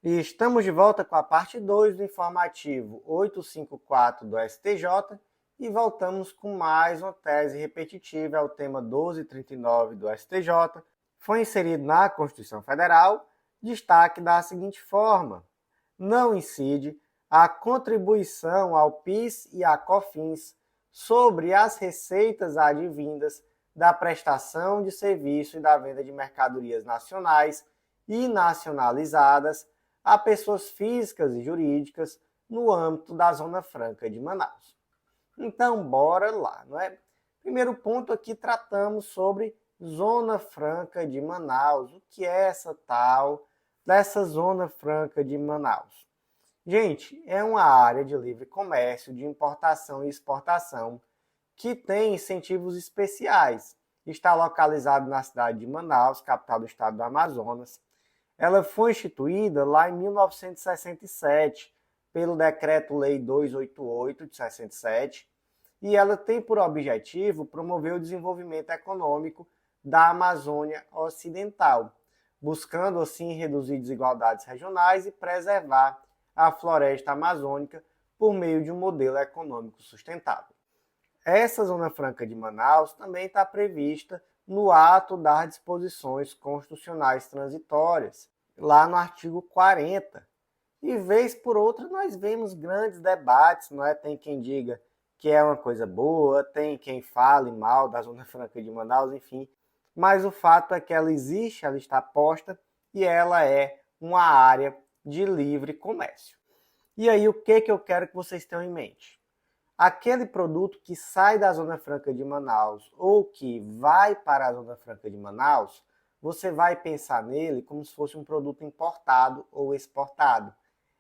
E estamos de volta com a parte 2 do informativo 854 do STJ e voltamos com mais uma tese repetitiva, é o tema 1239 do STJ. Foi inserido na Constituição Federal, destaque da seguinte forma: não incide a contribuição ao PIS e à COFINS sobre as receitas advindas da prestação de serviço e da venda de mercadorias nacionais e nacionalizadas a pessoas físicas e jurídicas no âmbito da Zona Franca de Manaus. Então, bora lá, não é? Primeiro ponto aqui, tratamos sobre Zona Franca de Manaus. O que é essa tal dessa Zona Franca de Manaus? Gente, é uma área de livre comércio, de importação e exportação, que tem incentivos especiais. Está localizado na cidade de Manaus, capital do estado do Amazonas. Ela foi instituída lá em 1967, pelo Decreto-Lei 288 de 67, e ela tem por objetivo promover o desenvolvimento econômico da Amazônia Ocidental, buscando assim reduzir desigualdades regionais e preservar a floresta amazônica por meio de um modelo econômico sustentável. Essa Zona Franca de Manaus também está prevista no ato das disposições constitucionais transitórias, lá no artigo 40. E vez por outra nós vemos grandes debates, não é? Tem quem diga que é uma coisa boa, tem quem fale mal da Zona Franca de Manaus, enfim. Mas o fato é que ela existe, ela está posta e ela é uma área de livre comércio. E aí o que eu quero que vocês tenham em mente? Aquele produto que sai da Zona Franca de Manaus ou que vai para a Zona Franca de Manaus, você vai pensar nele como se fosse um produto importado ou exportado.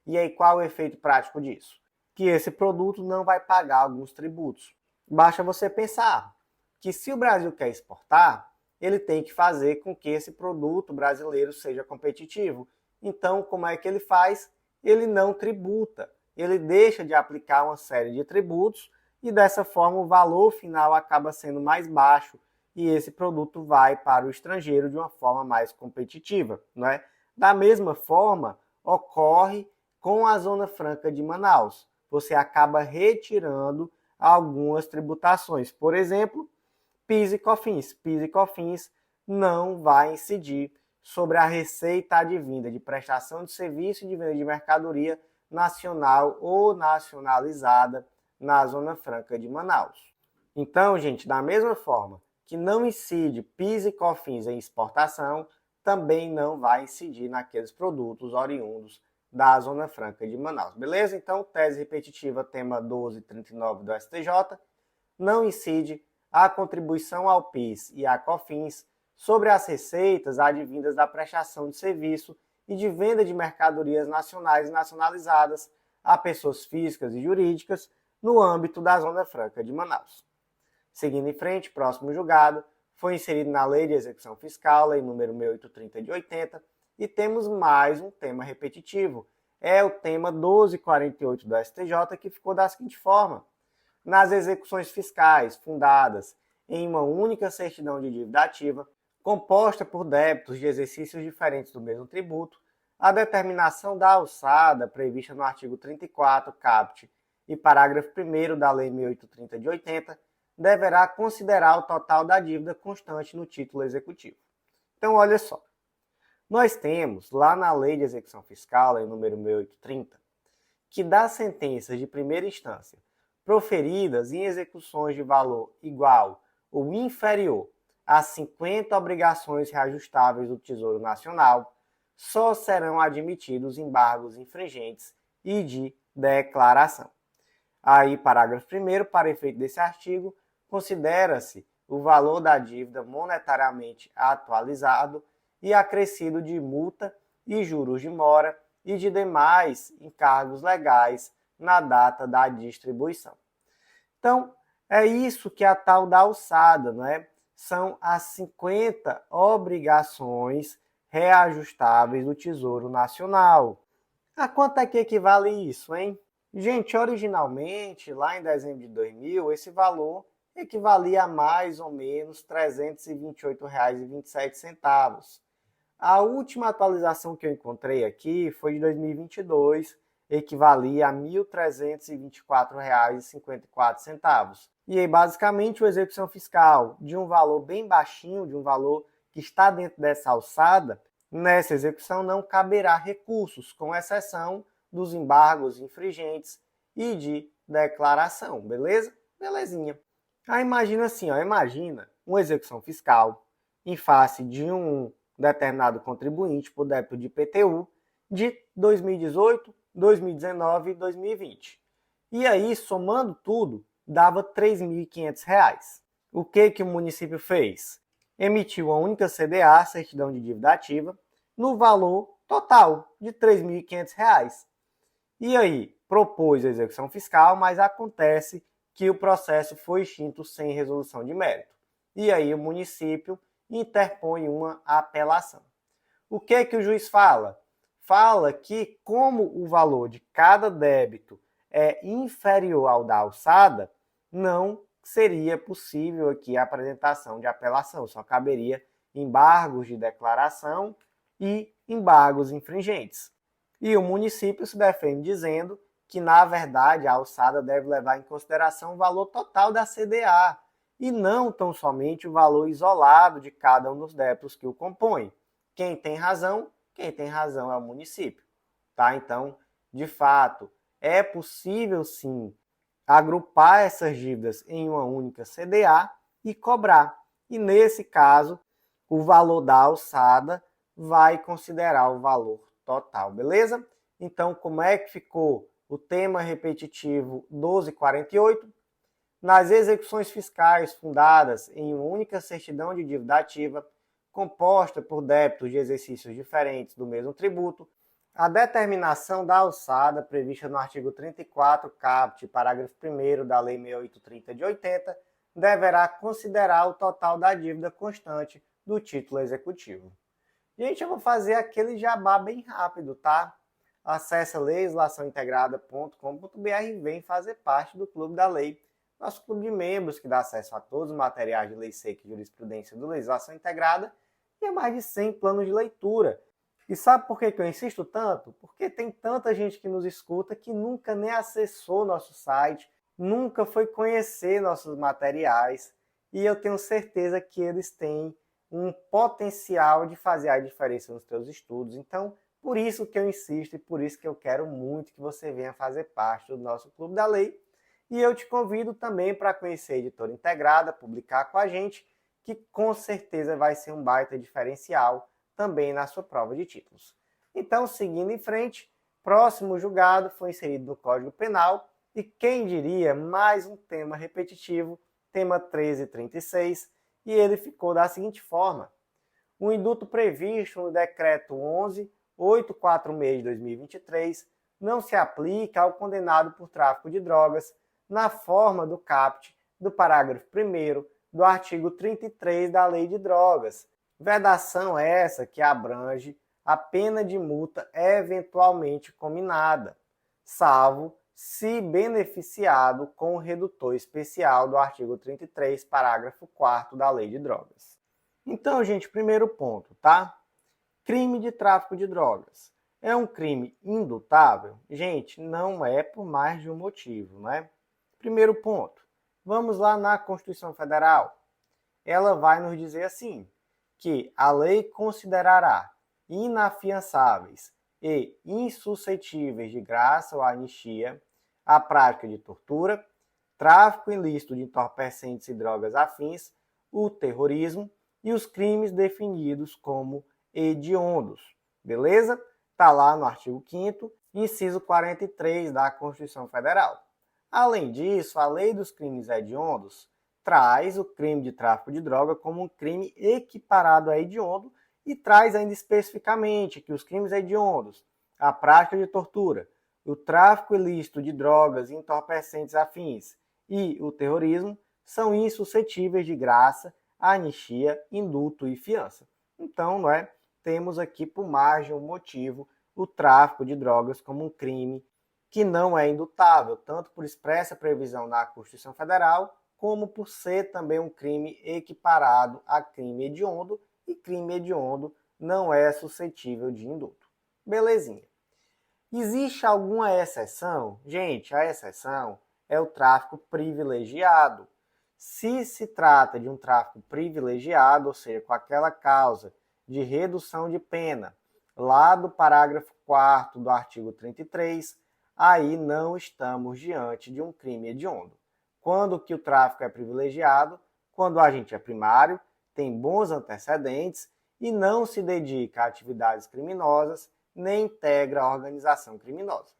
E aí qual é o efeito prático disso? Que esse produto não vai pagar alguns tributos. Basta você pensar que se o Brasil quer exportar, ele tem que fazer com que esse produto brasileiro seja competitivo. Então, como é que ele faz? Ele não tributa. Ele deixa de aplicar uma série de tributos e dessa forma o valor final acaba sendo mais baixo e esse produto vai para o estrangeiro de uma forma mais competitiva, não é? Da mesma forma, ocorre com a Zona Franca de Manaus. Você acaba retirando algumas tributações. Por exemplo, PIS e COFINS. PIS e COFINS não vai incidir sobre a receita advinda de prestação de serviço e de venda de mercadoria nacional ou nacionalizada na Zona Franca de Manaus. Então, gente, da mesma forma que não incide PIS e COFINS em exportação, também não vai incidir naqueles produtos oriundos da Zona Franca de Manaus. Beleza? Então, tese repetitiva, tema 1239 do STJ, não incide a contribuição ao PIS e à COFINS sobre as receitas advindas da prestação de serviço e de venda de mercadorias nacionais e nacionalizadas a pessoas físicas e jurídicas no âmbito da Zona Franca de Manaus. Seguindo em frente, próximo julgado, foi inserido na Lei de Execução Fiscal, Lei número 6830 de 80, e temos mais um tema repetitivo. É o tema 1248 do STJ, que ficou da seguinte forma: nas execuções fiscais fundadas em uma única certidão de dívida ativa, composta por débitos de exercícios diferentes do mesmo tributo, a determinação da alçada prevista no artigo 34, caput, e parágrafo 1º da Lei 6830 de 80, deverá considerar o total da dívida constante no título executivo. Então, olha só. Nós temos, lá na Lei de Execução Fiscal, Lei número 6830, que das sentenças de primeira instância proferidas em execuções de valor igual ou inferior a 50 obrigações reajustáveis do Tesouro Nacional, só serão admitidos embargos infringentes e de declaração. Aí, parágrafo 1º, para efeito desse artigo, considera-se o valor da dívida monetariamente atualizado e acrescido de multa e juros de mora e de demais encargos legais na data da distribuição. Então, é isso que é a tal da alçada, não é? São as 50 obrigações reajustáveis do Tesouro Nacional. A quanto é que equivale isso, hein? Gente, originalmente, lá em dezembro de 2000, esse valor equivalia a mais ou menos R$ 328,27. A última atualização que eu encontrei aqui foi de 2022, equivalia a R$ 1.324,54. E aí, basicamente, uma execução fiscal de um valor bem baixinho, de um valor que está dentro dessa alçada, nessa execução não caberá recursos, com exceção dos embargos infringentes e de declaração, beleza? Belezinha. Aí imagina assim, imagina uma execução fiscal em face de um determinado contribuinte por débito de IPTU de 2018, 2019 e 2020. E aí, somando tudo, dava R$ 3.500. O que o município fez? Emitiu a única CDA, certidão de dívida ativa, no valor total de R$ 3.500. E aí, propôs a execução fiscal, mas acontece que o processo foi extinto sem resolução de mérito. E aí o município interpõe uma apelação. O que o juiz fala? Fala que, como o valor de cada débito é inferior ao da alçada, não seria possível aqui a apresentação de apelação, só caberia embargos de declaração e embargos infringentes. E o município se defende dizendo que, na verdade, a alçada deve levar em consideração o valor total da CDA, e não tão somente o valor isolado de cada um dos débitos que o compõem. Quem tem razão é o município. Tá? Então, de fato, é possível sim agrupar essas dívidas em uma única CDA e cobrar. E nesse caso, o valor da alçada vai considerar o valor total, beleza? Então, como é que ficou o tema repetitivo 1248? Nas execuções fiscais fundadas em uma única certidão de dívida ativa, composta por débitos de exercícios diferentes do mesmo tributo, a determinação da alçada prevista no artigo 34, caput, parágrafo 1º da Lei 6830 de 80, deverá considerar o total da dívida constante do título executivo. Gente, eu vou fazer aquele jabá bem rápido, tá? Acesse legislaçãointegrada.com.br e vem fazer parte do Clube da Lei. Nosso clube de membros que dá acesso a todos os materiais de lei seca e jurisprudência do Legislação Integrada e a mais de 100 planos de leitura. E sabe por que eu insisto tanto? Porque tem tanta gente que nos escuta que nunca nem acessou nosso site, nunca foi conhecer nossos materiais, e eu tenho certeza que eles têm um potencial de fazer a diferença nos seus estudos. Então, por isso que eu insisto e por isso que eu quero muito que você venha fazer parte do nosso Clube da Lei. E eu te convido também para conhecer a Editora Integrada, publicar com a gente, que com certeza vai ser um baita diferencial também na sua prova de títulos. Então, seguindo em frente, próximo julgado foi inserido no Código Penal e quem diria mais um tema repetitivo, tema 1336, e ele ficou da seguinte forma: o indulto previsto no Decreto 11.846 de 2023 não se aplica ao condenado por tráfico de drogas na forma do caput do parágrafo 1º do artigo 33 da Lei de Drogas. Vedação essa que abrange a pena de multa eventualmente cominada, salvo se beneficiado com o redutor especial do artigo 33, parágrafo 4º da Lei de Drogas. Então, gente, primeiro ponto, tá? Crime de tráfico de drogas. É um crime indultável? Gente, não é por mais de um motivo, né? Primeiro ponto, vamos lá na Constituição Federal. Ela vai nos dizer assim, que a lei considerará inafiançáveis e insuscetíveis de graça ou anistia a prática de tortura, tráfico ilícito de entorpecentes e drogas afins, o terrorismo e os crimes definidos como hediondos. Beleza? Está lá no artigo 5º, inciso 43 da Constituição Federal. Além disso, a Lei dos Crimes Hediondos traz o crime de tráfico de droga como um crime equiparado a hediondo e traz ainda especificamente que os crimes hediondos, a prática de tortura, o tráfico ilícito de drogas e entorpecentes afins e o terrorismo são insuscetíveis de graça, anistia, indulto e fiança. Então, temos aqui por mais de um motivo o tráfico de drogas como um crime que não é indultável, tanto por expressa previsão na Constituição Federal, como por ser também um crime equiparado a crime hediondo, e crime hediondo não é suscetível de indulto. Belezinha. Existe alguma exceção? Gente, a exceção é o tráfico privilegiado. Se se trata de um tráfico privilegiado, ou seja, com aquela causa de redução de pena, lá do parágrafo 4º do artigo 33, aí não estamos diante de um crime hediondo. Quando que o tráfico é privilegiado? Quando o agente é primário, tem bons antecedentes e não se dedica a atividades criminosas, nem integra a organização criminosa.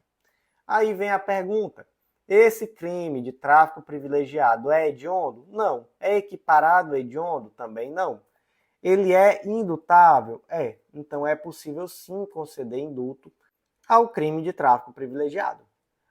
Aí vem a pergunta: esse crime de tráfico privilegiado é hediondo? Não. É equiparado a hediondo? Também não. Ele é indutável? É. Então é possível sim conceder indulto ao crime de tráfico privilegiado.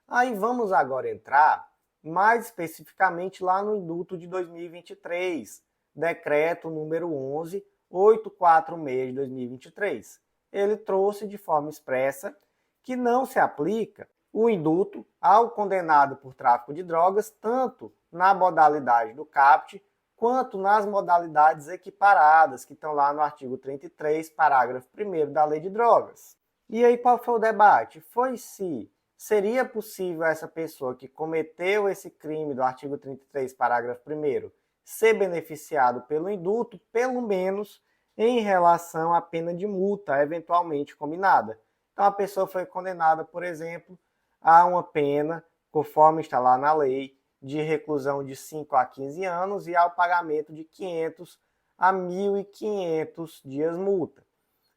Aí vamos agora entrar mais especificamente lá no indulto de 2023, decreto número 11.846 de 2023. Ele trouxe de forma expressa que não se aplica o indulto ao condenado por tráfico de drogas, tanto na modalidade do CAPT, quanto nas modalidades equiparadas, que estão lá no artigo 33, parágrafo 1º da Lei de Drogas. E aí qual foi o debate? Foi se seria possível essa pessoa que cometeu esse crime do artigo 33, parágrafo 1º, ser beneficiado pelo indulto, pelo menos em relação à pena de multa eventualmente combinada. Então a pessoa foi condenada, por exemplo, a uma pena, conforme está lá na lei, de reclusão de 5 a 15 anos e ao pagamento de 500 a 1.500 dias multa.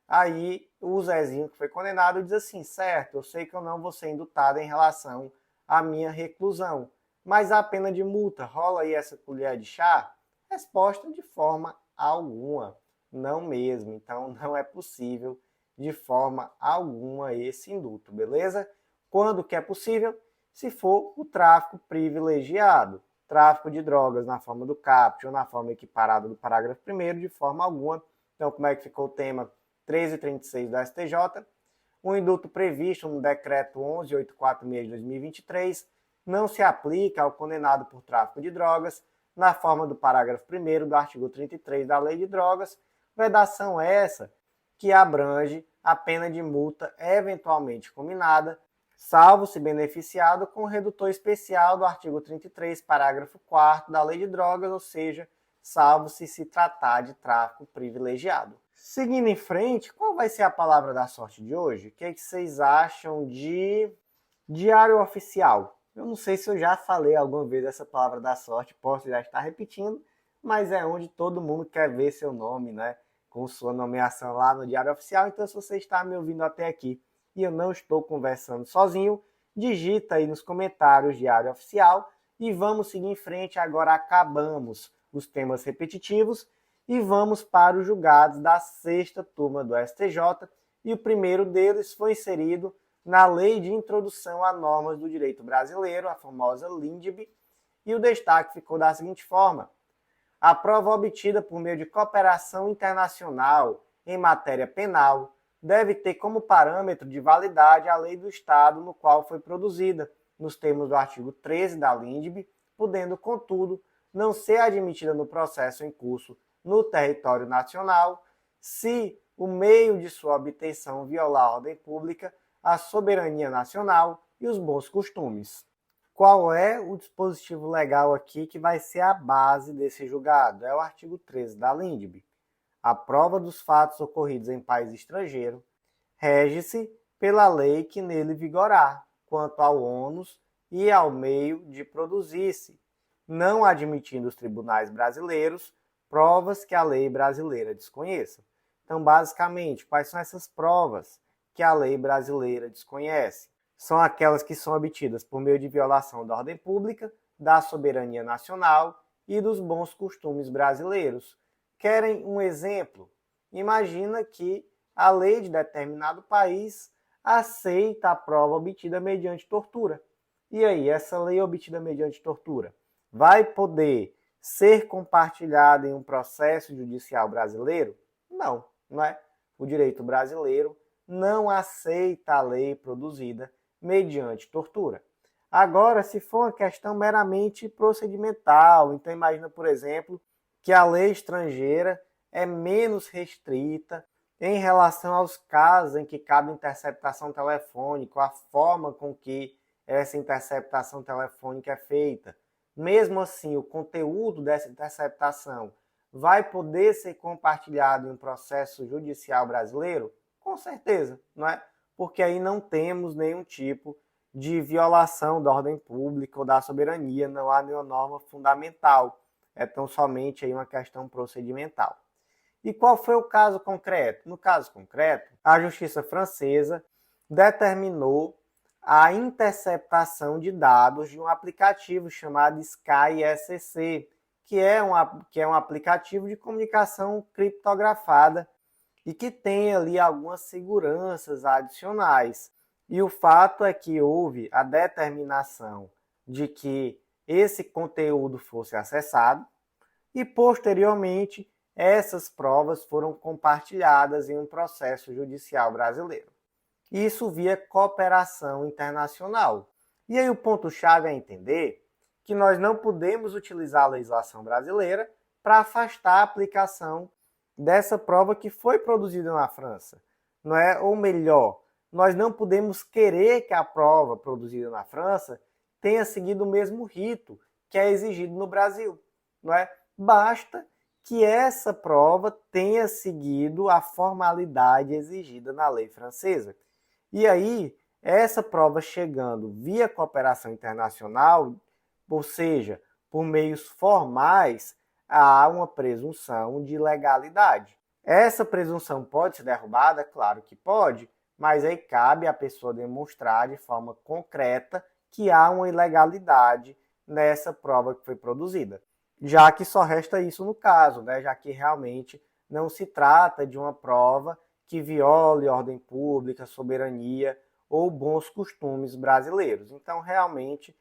Aí o Zezinho, que foi condenado, diz assim: certo, eu sei que eu não vou ser indultado em relação à minha reclusão, mas a pena de multa, rola aí essa colher de chá? Resposta: de forma alguma, não mesmo. Então não é possível de forma alguma esse indulto, beleza? Quando que é possível? Se for o tráfico privilegiado, tráfico de drogas na forma do CAPT ou na forma equiparada do parágrafo 1º, de forma alguma. Então como é que ficou o tema 1336 do STJ? O indulto previsto no decreto 11.846 de 2023 não se aplica ao condenado por tráfico de drogas na forma do parágrafo 1º do artigo 33 da Lei de Drogas, vedação essa que abrange a pena de multa eventualmente combinada, salvo se beneficiado com o redutor especial do artigo 33, parágrafo 4º da Lei de Drogas, ou seja, salvo se tratar de tráfico privilegiado. Seguindo em frente, qual vai ser a palavra da sorte de hoje? O que é que vocês acham de diário oficial? Eu não sei se eu já falei alguma vez essa palavra da sorte, posso já estar repetindo, mas é onde todo mundo quer ver seu nome, né? Com sua nomeação lá no diário oficial. Então, se você está me ouvindo até aqui e eu não estou conversando sozinho, digita aí nos comentários diário oficial e vamos seguir em frente. Agora acabamos os temas repetitivos e vamos para os julgados da 6ª turma do STJ, e o primeiro deles foi inserido na Lei de Introdução a Normas do Direito Brasileiro, a famosa LINDB, e o destaque ficou da seguinte forma: a prova obtida por meio de cooperação internacional em matéria penal deve ter como parâmetro de validade a lei do Estado no qual foi produzida, nos termos do artigo 13 da LINDB, podendo, contudo, não ser admitida no processo em curso no território nacional, se o meio de sua obtenção violar a ordem pública, a soberania nacional e os bons costumes. Qual é o dispositivo legal aqui que vai ser a base desse julgado? É o artigo 13 da LINDB. A prova dos fatos ocorridos em país estrangeiro rege-se pela lei que nele vigorar, quanto ao ônus e ao meio de produzir-se, não admitindo os tribunais brasileiros provas que a lei brasileira desconheça. Então, basicamente, quais são essas provas que a lei brasileira desconhece? São aquelas que são obtidas por meio de violação da ordem pública, da soberania nacional e dos bons costumes brasileiros. Querem um exemplo? Imagina que a lei de determinado país aceita a prova obtida mediante tortura. E aí, essa lei obtida mediante tortura vai poder ser compartilhada em um processo judicial brasileiro? Não, não é? O direito brasileiro não aceita a lei produzida mediante tortura. Agora, se for uma questão meramente procedimental, então imagina, por exemplo, que a lei estrangeira é menos restrita em relação aos casos em que cabe interceptação telefônica, a forma com que essa interceptação telefônica é feita. Mesmo assim, o conteúdo dessa interceptação vai poder ser compartilhado em um processo judicial brasileiro? Com certeza, não é? Porque aí não temos nenhum tipo de violação da ordem pública ou da soberania, não há nenhuma norma fundamental, é tão somente aí uma questão procedimental. E qual foi o caso concreto? No caso concreto, a justiça francesa determinou a interceptação de dados de um aplicativo chamado Sky SCC, que é um aplicativo de comunicação criptografada e que tem ali algumas seguranças adicionais. E o fato é que houve a determinação de que esse conteúdo fosse acessado e, posteriormente, essas provas foram compartilhadas em um processo judicial brasileiro. Isso via cooperação internacional. E aí o ponto-chave é entender que nós não podemos utilizar a legislação brasileira para afastar a aplicação dessa prova que foi produzida na França, não é? Ou melhor, nós não podemos querer que a prova produzida na França tenha seguido o mesmo rito que é exigido no Brasil, não é? Basta que essa prova tenha seguido a formalidade exigida na lei francesa. E aí, essa prova chegando via cooperação internacional, ou seja, por meios formais, há uma presunção de legalidade. Essa presunção pode ser derrubada? Claro que pode, mas aí cabe à pessoa demonstrar de forma concreta que há uma ilegalidade nessa prova que foi produzida. Já que só resta isso no caso, né? Já que realmente não se trata de uma prova que viole ordem pública, soberania ou bons costumes brasileiros. Então, realmente,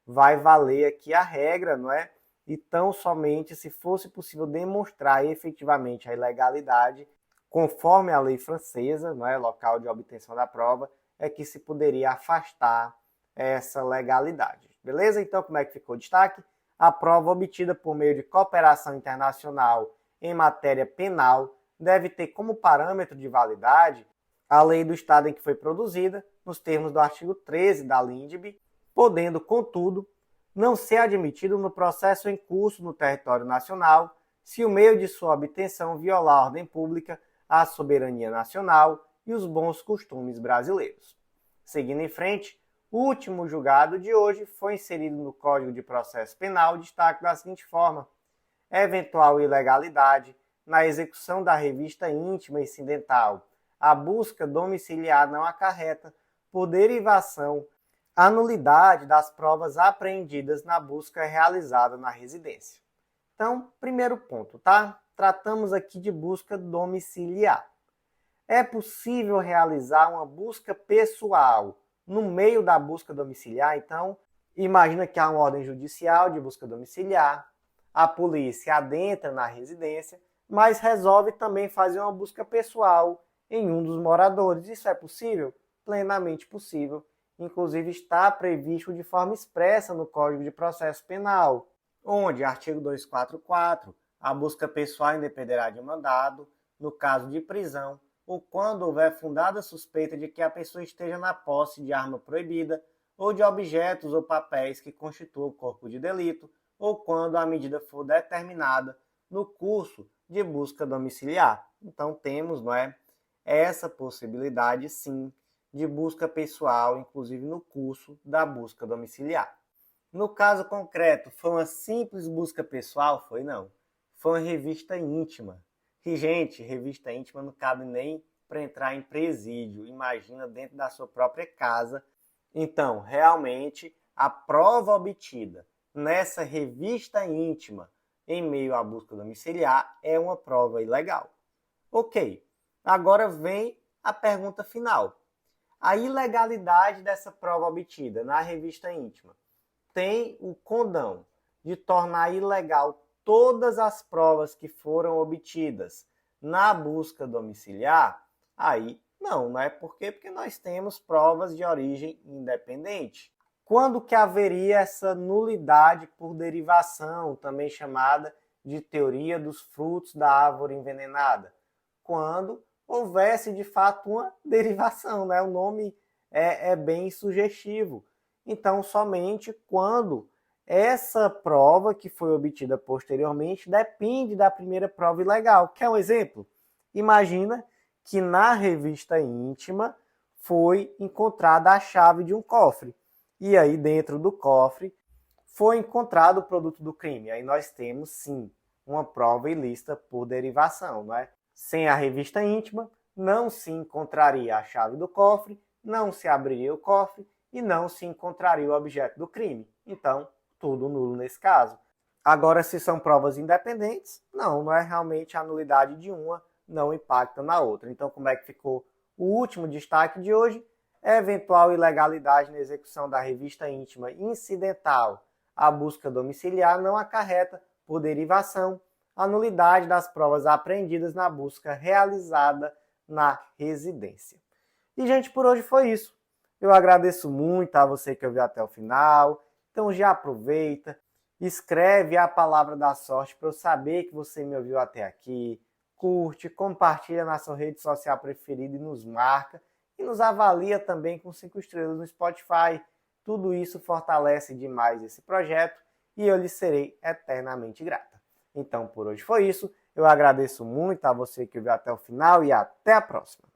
vai valer aqui a regra, não é? E tão somente se fosse possível demonstrar efetivamente a ilegalidade, conforme a lei francesa, não é? Local de obtenção da prova, é que se poderia afastar essa legalidade. Beleza? Então, como é que ficou o destaque? A prova obtida por meio de cooperação internacional em matéria penal deve ter como parâmetro de validade a lei do Estado em que foi produzida, nos termos do artigo 13 da LINDB, podendo, contudo, não ser admitido no processo em curso no território nacional se o meio de sua obtenção violar a ordem pública, a soberania nacional e os bons costumes brasileiros. Seguindo em frente, o último julgado de hoje foi inserido no Código de Processo Penal destaque da seguinte forma: eventual ilegalidade na execução da revista íntima incidental. A busca domiciliar não acarreta, por derivação, a nulidade das provas apreendidas na busca realizada na residência. Então, primeiro ponto, tá? Tratamos aqui de busca domiciliar. É possível realizar uma busca pessoal no meio da busca domiciliar? Então, imagina que há uma ordem judicial de busca domiciliar, a polícia adentra na residência, mas resolve também fazer uma busca pessoal em um dos moradores. Isso é possível? Plenamente possível. Inclusive está previsto de forma expressa no Código de Processo Penal, onde, artigo 244, a busca pessoal independerá de mandado, no caso de prisão, ou quando houver fundada suspeita de que a pessoa esteja na posse de arma proibida ou de objetos ou papéis que constituam o corpo de delito, ou quando a medida for determinada no curso de busca domiciliar. Então temos, não é, essa possibilidade, sim, de busca pessoal, inclusive no curso da busca domiciliar. No caso concreto, foi uma simples busca pessoal? Foi não. Foi uma revista íntima. E, gente, revista íntima não cabe nem para entrar em presídio. Imagina dentro da sua própria casa. Então, realmente, a prova obtida nessa revista íntima em meio à busca domiciliar é uma prova ilegal. Ok, agora vem a pergunta final. A ilegalidade dessa prova obtida na revista íntima tem o condão de tornar ilegal todas as provas que foram obtidas na busca domiciliar? Aí não é? Por quê? Porque nós temos provas de origem independente. Quando que haveria essa nulidade por derivação, também chamada de teoria dos frutos da árvore envenenada? quando houvesse de fato uma derivação, né? O nome é bem sugestivo. Então, somente quando essa prova que foi obtida posteriormente depende da primeira prova ilegal. Quer um exemplo? Imagina que na revista íntima foi encontrada a chave de um cofre. E aí, dentro do cofre, foi encontrado o produto do crime. Aí nós temos, sim, uma prova ilícita por derivação, não é? Sem a revista íntima, não se encontraria a chave do cofre, não se abriria o cofre e não se encontraria o objeto do crime. Então, tudo nulo nesse caso. Agora, se são provas independentes, não é realmente a nulidade de uma, não impacta na outra. Então, como é que ficou o último destaque de hoje? Eventual ilegalidade na execução da revista íntima incidental à busca domiciliar não acarreta, por derivação, a nulidade das provas apreendidas na busca realizada na residência. E, gente, por hoje foi isso. Eu agradeço muito a você que ouviu até o final. Então já aproveita, escreve a palavra da sorte para eu saber que você me ouviu até aqui. Curte, compartilha na sua rede social preferida e nos marca. E nos avalia também com 5 estrelas no Spotify. Tudo isso fortalece demais esse projeto e eu lhe serei eternamente grata. Então, por hoje foi isso. Eu agradeço muito a você que ouviu até o final e até a próxima.